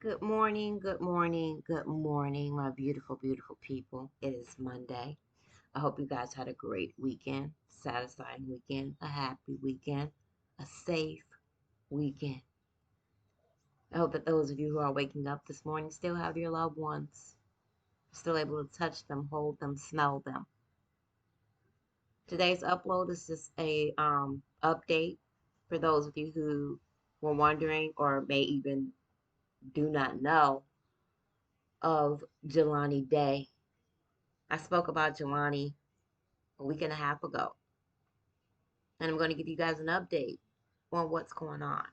Good morning, good morning, good morning, my beautiful, beautiful people. It is Monday. I hope you guys had a great weekend, satisfying weekend, a happy weekend, a safe weekend. I hope that those of you who are waking up this morning still have your loved ones, still able to touch them, hold them, smell them. Today's upload is just a update for those of you who were wondering or may even do not know of Jelani Day. I spoke about Jelani a week and a half ago, and I'm going to give you guys an update on what's going on.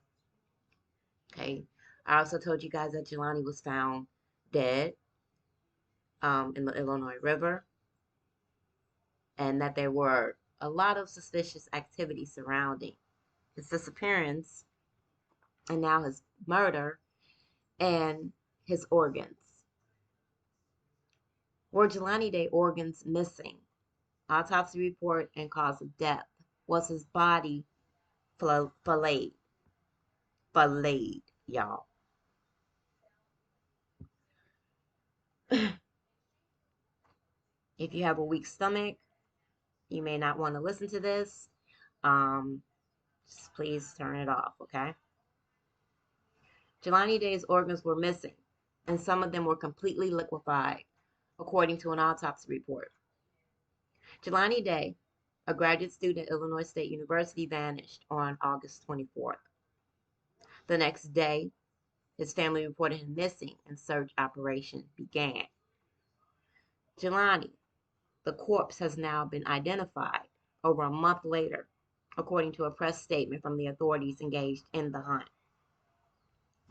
Okay, I also told you guys that Jelani was found dead in the Illinois River, and that there were a lot of suspicious activity surrounding his disappearance and now his murder and his organs. Were Jelani Day organs missing? Autopsy report and cause of death. Was his body filleted? Filleted, y'all. If you have a weak stomach, you may not want to listen to this. Um, just please turn it off, okay? Jelani Day's organs were missing, and some of them were completely liquefied, according to an autopsy report. Jelani Day, a graduate student at Illinois State University, vanished on August 24th. The next day, his family reported him missing, and search operation began. Jelani, the corpse has now been identified over a month later, according to a press statement from the authorities engaged in the hunt.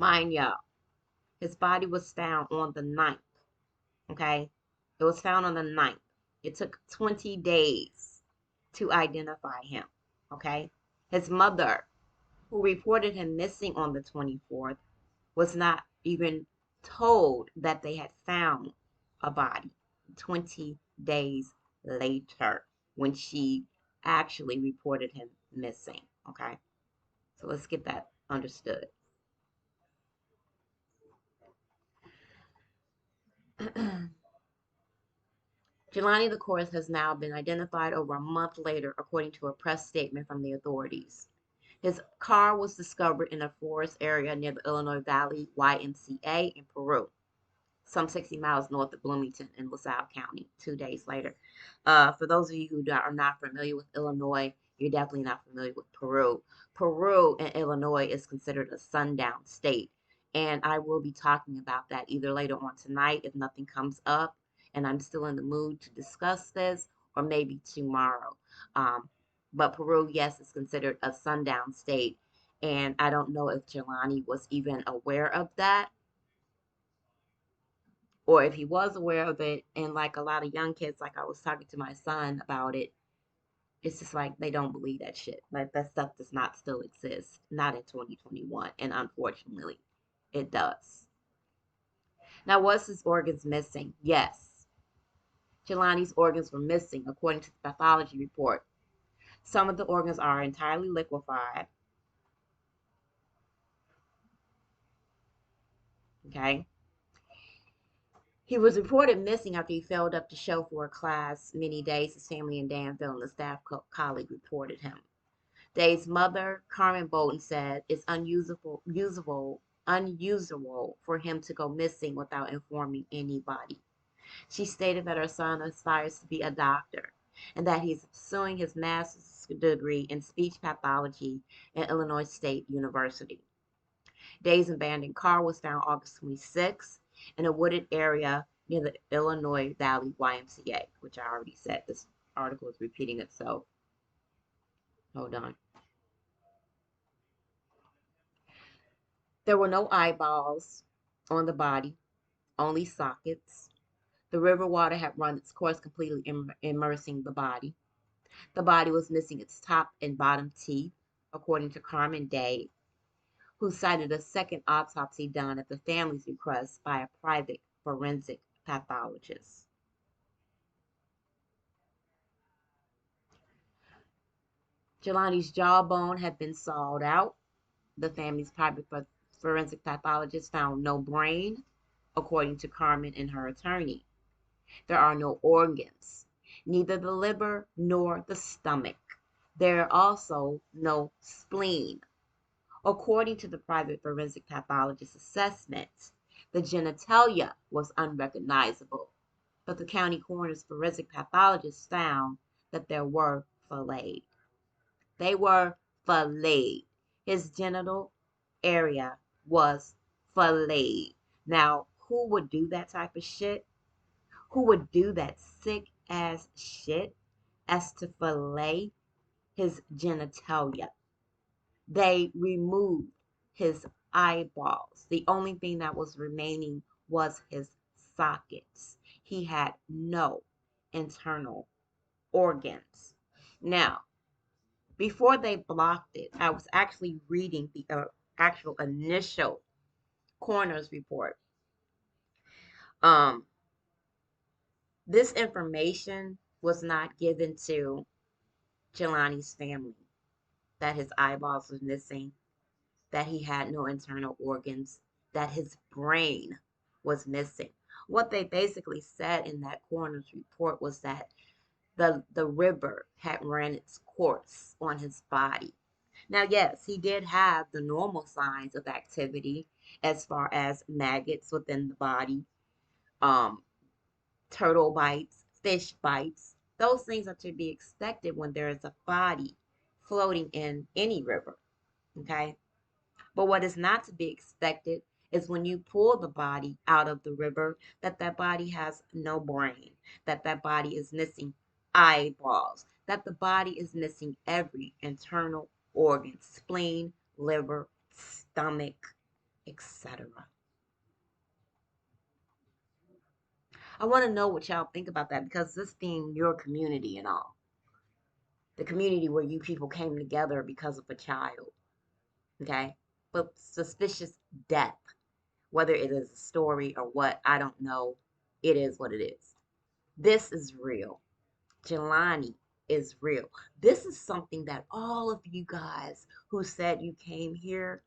Mind y'all, his body was found on the 9th, okay? It was found on the 9th. It took 20 days to identify him, okay? His mother, who reported him missing on the 24th, was not even told that they had found a body 20 days later when she actually reported him missing, okay? So let's get that understood. Jelani, the course, has now been identified over a month later, according to a press statement from the authorities. His car was discovered in a forest area near the Illinois Valley YMCA in Peru, some 60 miles north of Bloomington in LaSalle County, 2 days later. For those of you who are not familiar with Illinois, you're definitely not familiar with Peru. Peru and Illinois is considered a sundown state, and I will be talking about that either later on tonight if nothing comes up and I'm still in the mood to discuss this, or maybe tomorrow. But Peru, yes, is considered a sundown state, and I don't know if Jelani was even aware of that, or if he was aware of it. And like a lot of young kids, like I was talking to my son about it, it's just like they don't believe that shit. Like that stuff does not still exist, not in 2021, and unfortunately it does. Now, was his organs missing? Yes. Jelani's organs were missing according to the pathology report. Some of the organs are entirely liquefied, okay? He was reported missing after he failed up to show for a class many days. His family in Danville and the staff colleague reported him. Day's mother, Carmen Bolton, said it's unusual for him to go missing without informing anybody. She stated that her son aspires to be a doctor and that he's pursuing his master's degree in speech pathology at Illinois State University. Day's abandoned car was found August 26th, in a wooded area near the Illinois Valley YMCA, which I already said. This article is repeating itself. Hold on. There were no eyeballs on the body, only sockets. The river water had run its course, completely immersing the body. The body was missing its top and bottom teeth, according to Carmen Day, who cited a second autopsy done at the family's request by a private forensic pathologist. Jelani's jawbone had been sawed out. The family's private forensic pathologist found no brain, according to Carmen and her attorney. There are no organs, neither the liver nor the stomach. There are also no spleen. According to the private forensic pathologist's assessment, the genitalia was unrecognizable, but the county coroner's forensic pathologist found that there were filleted. They were filleted. His genital area was filleted. Now, who would do that type of shit? Who would do that sick ass shit as to fillet his genitalia? They removed his eyeballs. The only thing that was remaining was his sockets. He had no internal organs. Now, before they blocked it, I was actually reading the actual initial coroner's report. Um, this information was not given to Jelani's family, that his eyeballs was missing, that he had no internal organs, that his brain was missing. What they basically said in that coroner's report was that the river had ran its course on his body. Now, yes, he did have the normal signs of activity as far as maggots within the body, um, turtle bites, fish bites. Those things are to be expected when there is a body floating in any river. Okay. But what is not to be expected is when you pull the body out of the river, that that body has no brain, that that body is missing eyeballs, that the body is missing every internal organ, spleen, liver, stomach, etc. I want to know what y'all think about that because this being your community and all, the community where you people came together because of a child, okay? But suspicious death. Whether it is a story or what, I don't know. It is what it is. This is real. Jelani is real. This is something that all of you guys who said you came here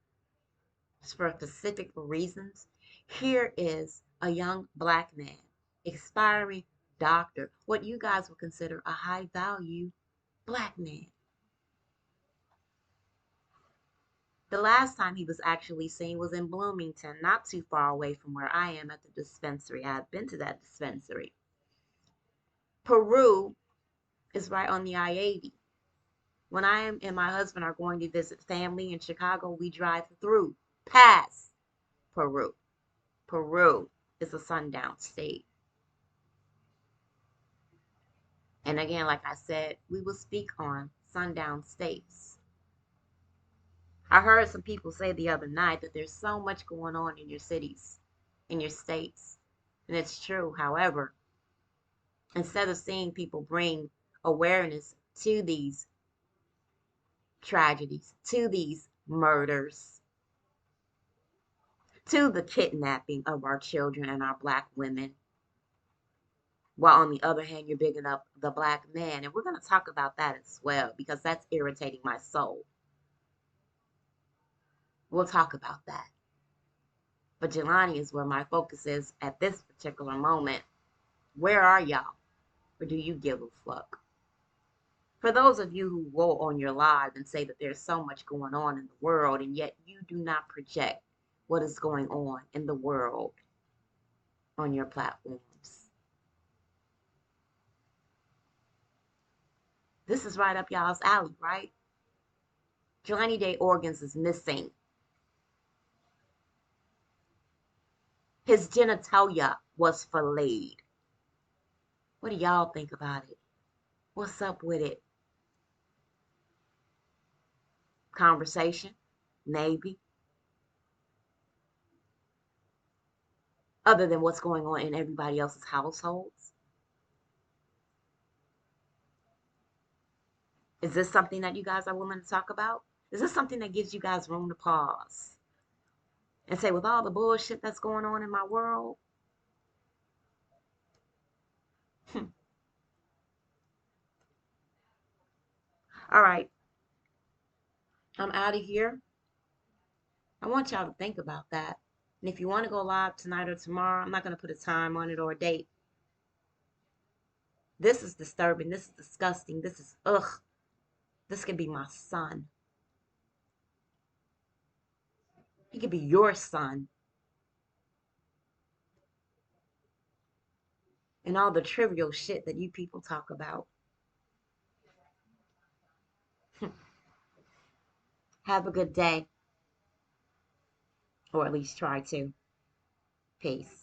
for specific reasons, here is a young black man, aspiring doctor, what you guys would consider a high value black man. The last time he was actually seen was in Bloomington, not too far away from where I am at the dispensary. I've been to that dispensary. Peru is right on the I-80. When I am and my husband are going to visit family in Chicago, we drive through, past Peru. Peru is a sundown state. And again, like I said, we will speak on sundown states. I heard some people say the other night that there's so much going on in your cities, in your states. And it's true. However, instead of seeing people bring awareness to these tragedies, to these murders, to the kidnapping of our children and our black women, while on the other hand, you're bigging up the black man. And we're going to talk about that as well because that's irritating my soul. We'll talk about that. But Jelani is where my focus is at this particular moment. Where are y'all? Or do you give a fuck? For those of you who go on your live and say that there's so much going on in the world, and yet you do not project what is going on in the world on your platforms. This is right up y'all's alley, right? Jelani Day organs is missing. His genitalia was filleted. What do y'all think about it? What's up with it? Conversation? Maybe. Other than what's going on in everybody else's households? Is this something that you guys are willing to talk about? Is this something that gives you guys room to pause and say, with all the bullshit that's going on in my world? All right, I'm out of here. I want y'all to think about that. And if you want to go live tonight or tomorrow, I'm not going to put a time on it or a date. This is disturbing. This is disgusting. This is, ugh. This could be my son. He could be your son. And all the trivial shit that you people talk about. Have a good day. Or at least try to. Peace.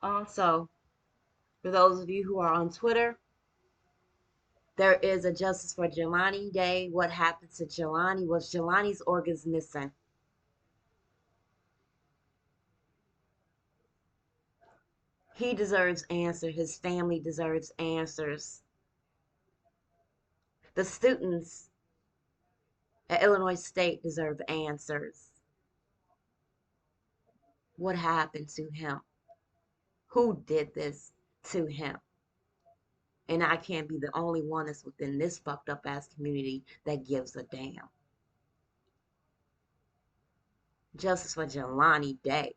Also, for those of you who are on Twitter, there is a Justice for Jelani Day. What happened to Jelani? Was Jelani's organs missing? He deserves answers. His family deserves answers. The students at Illinois State deserve answers. What happened to him? Who did this to him? And I can't be the only one that's within this fucked up ass community that gives a damn. Justice for Jelani Day.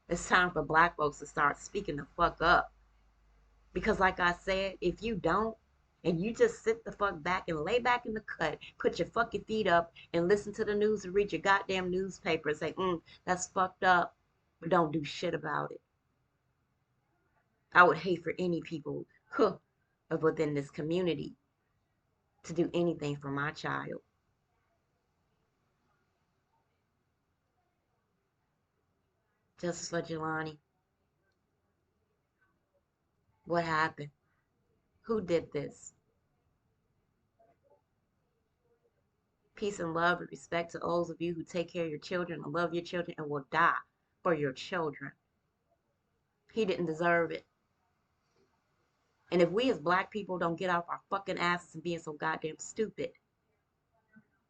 It's time for black folks to start speaking the fuck up. Because like I said, if you don't, and you just sit the fuck back and lay back in the cut, put your fucking feet up and listen to the news and read your goddamn newspaper and say, that's fucked up, but don't do shit about it. I would hate for any people of within this community to do anything for my child. Justice for Jelani. What happened? Who did this? Peace and love and respect to those of you who take care of your children and love your children and will die for your children. He didn't deserve it. And if we as black people don't get off our fucking asses and being so goddamn stupid,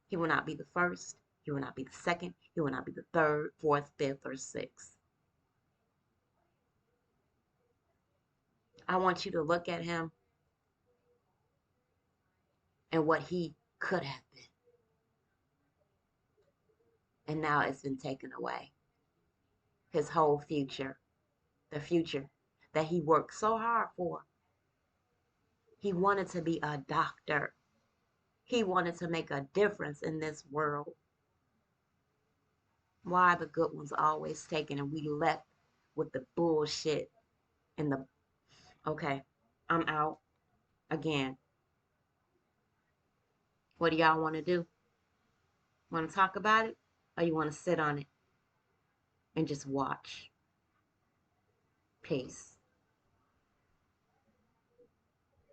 he will not be the first, he will not be the second, he will not be the third, fourth, fifth, or sixth. I want you to look at him and what he could have been. And now it's been taken away. His whole future, the future that he worked so hard for. He wanted to be a doctor. He wanted to make a difference in this world. Why are the good ones always taken and we left with the bullshit and the... Okay, I'm out. Again, what do y'all want to do? Want to talk about it? Or you want to sit on it and just watch? Peace.